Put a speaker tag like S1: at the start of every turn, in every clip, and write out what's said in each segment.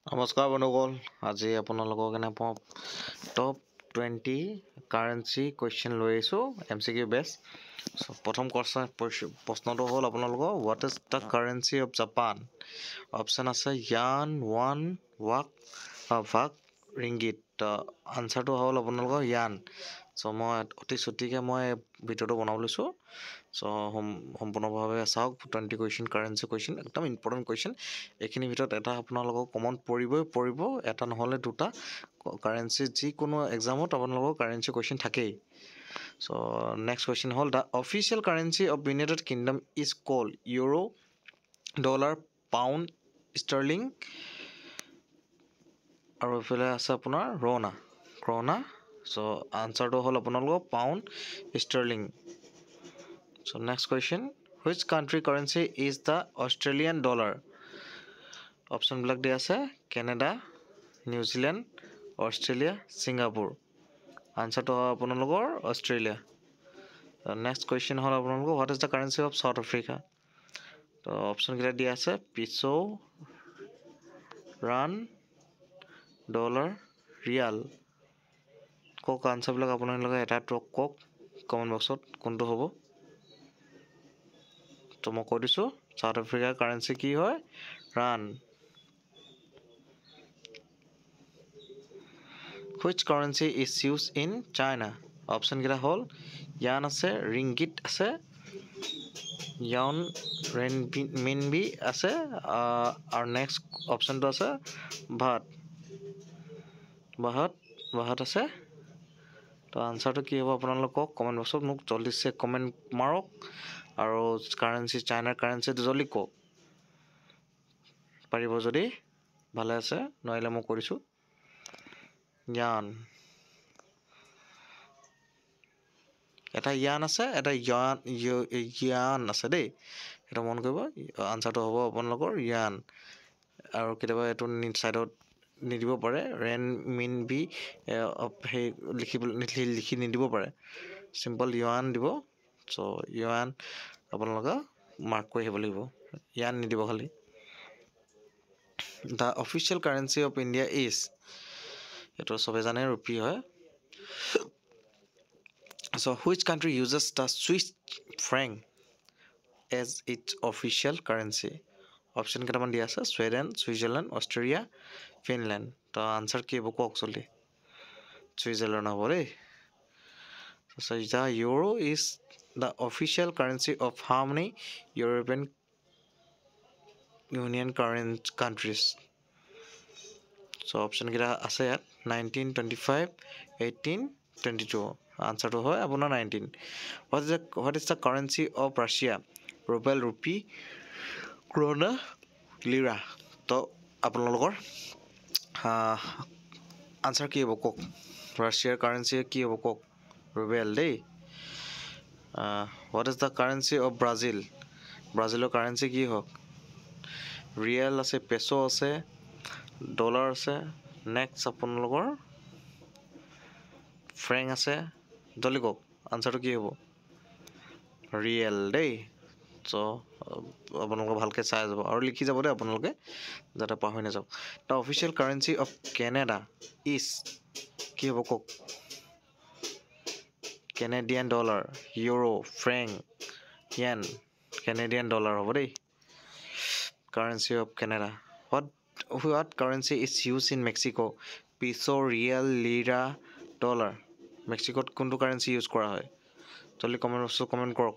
S1: নমস্কাৰ বন্ধুসকল আজি আপোনালোকৰ কাৰণে টপ 20 কাৰেন্সি কুৱেশ্যন লৈ আহিছোঁ MCQ বেছ প্ৰথম প্ৰশ্নটো হ'ল আপোনালোকৰ what is the currency of Japan option আছে ইয়ান ওৱান ভাগ ৰিংগিত আনচাৰটো হ'ল আপোনালোকৰ ইয়ান মই অতি চুটিকৈ মই ভিডিঅ'টো বনাব লৈছোঁ সম্পূৰ্ণভাৱে চাওক 20 কুৱেশ্যন কাৰেন্সি কুৱেশ্যন একদম ইম্পৰ্টেণ্ট কুৱেশ্যন এইখিনিৰ ভিতৰত এটা আপোনালোকক কমন পৰিব এটা নহ'লে দুটা কাৰেন্সি যিকোনো এক্সামত আপোনালোকৰ কাৰেন্সি কুৱেশ্যন থাকেই নেক্সট কুৱেশ্যন হ'ল the official currency of United Kingdom is called euro dollar pound sterling আৰু এইফালে আছে আপোনাৰ ক্ৰ'না আনচাৰটো হ'ল আপোনালোকৰ pound sterling next question which country currency is the Australian dollar অপশ্যনবিলাক দিয়া আছে কেনেডা নিউজিলেণ্ড অষ্ট্ৰেলিয়া ছিংগাপুৰ আনচাৰটো হ'ল আপোনালোকৰ অষ্ট্ৰেলিয়া নেক্সট কুৱেশ্যন হ'ল আপোনালোকৰ what is the currency of South Africa অপশ্যনকেইটা দিয়া আছে পিছো ৰান ডলাৰ ৰিয়াল কওক আনচাৰবিলাক আপোনালোকে এটা কওক কমেণ্ট বক্সত কোনটো হ'ব মই কৈ দিছোঁ চাউথ আফ্ৰিকাৰ কাৰেন্সি কি হয় rand which currency is use in China অপশ্যনকেইটা হ'ল ইয়ান আছে ৰিংগিত আছে ইয়ান মিনবি আছে আৰু নেক্সট অপশ্যনটো আছে বাহাত আছে আনচাৰটো কি হ'ব আপোনালোকে কওক কমেণ্ট বক্সত মোক জল্দি কমেণ্ট মাৰক আৰু চাইনাৰ কাৰেন্সিটো জল্দি কওক পাৰিব যদি ভালে আছে নোৱাৰিলে মই কৰিছোঁ ইয়ান এটা ইয়ান আছে এটা ইয়ান আছে দেই সেইটো মন কৰিব আনচাৰটো হ'ব আপোনালোকৰ ইয়ান আৰু কেতিয়াবা এইটো ছাইডত নিদিব পাৰে ৰেন মিন বি সেই লিখি নিদিব পাৰে চিম্পল ইয়ান দিব ইয়ান আপোনালোকে মাৰ্ক কৰি আহিব লাগিব ইয়ান নিদিব খালি the official currency of India is এইটো চবে জানে ৰুপি হয় which country uses the Swiss franc as its official currency option কেইটামান দিয়া আছে Sweden Switzerland Australia Finland answer কি হ'ব কওক জল্দি ছুইজাৰলেণ্ড হ'ব দেই the euro is the official currency of how many European Union countries অপশ্যনকেইটা আছে ইয়াত 19 25 18 22 আনচাৰটো হয় আপোনাৰ 19 what is the currency of Russia rouble rupee krona lira আপোনালোকৰ আনচাৰ কি হ'ব কওক ৰাছিয়াৰ কাৰেন্সি কি হ'ব কওক ৰুবেল দেই what is the currency of ব্ৰাজিলৰ কাৰেন্সি কি হওক ৰিয়েল আছে পেছো আছে ডলাৰ আছে নেক্সট আপোনালোকৰ ফ্ৰেংক আছে জল্দি কওক আনচাৰটো কি হ'ব ৰিয়েল দেই আপোনালোকে ভালকৈ চাই যাব আৰু লিখি যাব দেই আপোনালোকে যাতে পাহৰি নাযাওক the official currency of Canada is কি হ'ব কওক Canadian dollar euro franc yen Canadian dollar হ'ব দেই currency of Canada what currency is use in Mexico peso real lira dollar মেক্সিকোত কোনটো কাৰেন্সি ইউজ কৰা হয় জল্দি কমেণ্ট কৰক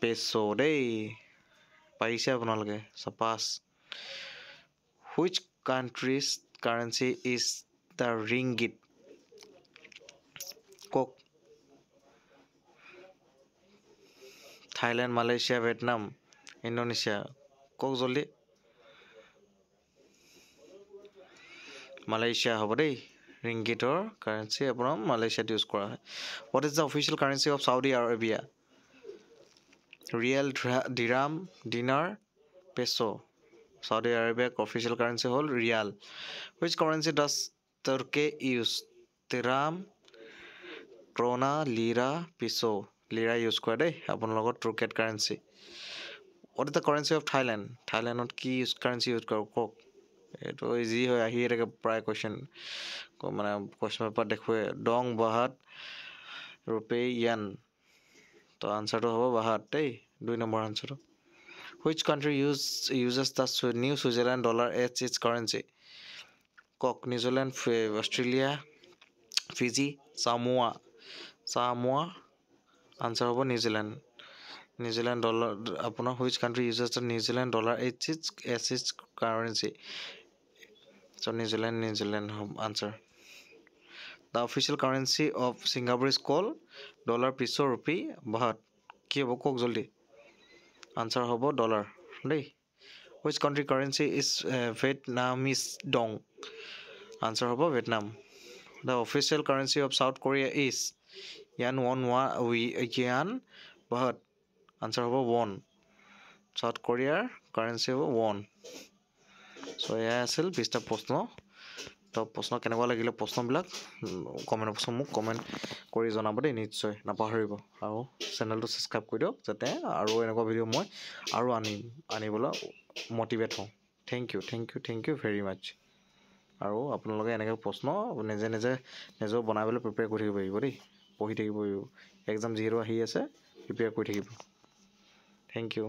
S1: পেছো দেই পাৰিছে আপোনালোকে pass which countries currency is the ringgit কওক থাইলেণ্ড মালয়েছিয়া ভিয়েটনাম ইণ্ডোনেছিয়া কওক জল্দি মালয়েছিয়া হ'ব দেই ৰিংগিতৰ কাৰেন্সি আপোনাৰ মালয়েছিয়াত ইউজ কৰা হয় what is the official currency of Saudi Arabia riyal dirham dinar peso Saudi আৰবিয়াৰ অফিচিয়েল কাৰেন্সি হ'ল riyal which currency does Turkey use dirham krona lira peso lira use কৰে দেই আপোনালোকৰ টুৰ্কেট currency what is the currency of থাইলেণ্ডত কি currency use কৰক কওক এইটো ইজি হয় আহিয়ে থাকে প্ৰায় কুৱেশ্যন মানে কুৱেশ্যন পেপাৰ দেখুৱাই ডং বাহাত ৰুপে ইয়ান তো আনচাৰটো হ'ব বাহাত দেই 2 নম্বৰ আনচাৰটো which country uses the new Switzerland dollar as its currency কক New Zealand Australia Fiji Samoa answer হ'ব নিউজিলেণ্ড ডলাৰ আপোনাৰ which country uses the New Zealand dollar as its currency so New Zealand হ'ব answer the official currency of Singapore is called dollar পিছৰ rupee বাহাত কি হ'ব কওক জলদি আনচাৰ হ'ব ডলাৰ দেই which country currency is Vietnamese dong answer হ'ব Vietnam the official currency of South Korea is ইয়ান ইয়ান বাহাত আনচাৰ হ'ব won South Koreaৰ কাৰেঞ্চি হ'ব won চ' এয়া আছিল 20টা প্ৰশ্ন তো প্ৰশ্ন কেনেকুৱা লাগিলে প্ৰশ্নবিলাক মোক কমেণ্ট কৰি জনাব দেই নিশ্চয় নাপাহৰিব আৰু চেনেলটো ছাবস্ক্ৰাইব কৰি দিয়ক যাতে আৰু এনেকুৱা ভিডিঅ' মই আৰু আনিবলৈ মটিভেট হওঁ থেংক ইউ ভেৰি মাছ আৰু আপোনালোকে এনেকৈ প্ৰশ্ন নিজেও বনাবলৈ প্ৰিপেয়াৰ কৰি থাকিব পাৰিব দেই পঢ়ি থাকিব পাৰিব এক্সাম যিহেতু আহি আছে প্ৰিপেয়াৰ কৰি থাকিব থেংক ইউ